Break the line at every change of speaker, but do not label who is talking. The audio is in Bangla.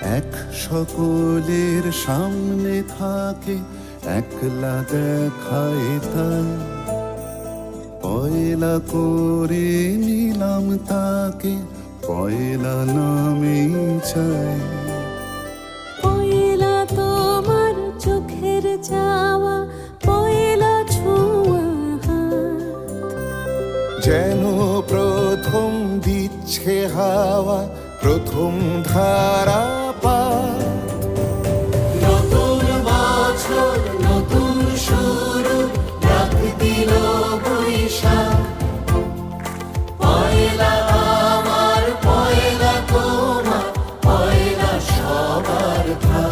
এক সকলের সামনে থাকে, একলা দেখায় তাই। পয়লা করে নিলাম তাকে, পয়লা নামে চাই।
পয়লা তোমার চোখের চাওয়া, পয়লা ছোঁয়া হাত।
যেন প্রথম দিচ্ছে হাওয়া, প্রথম ধারা পাত।
নতুন বছর, নতুন শুরু, ডাক দিল বৈশাখ। পয়লা আমার, পয়লা তোমার, পয়লা সবার ভাগ।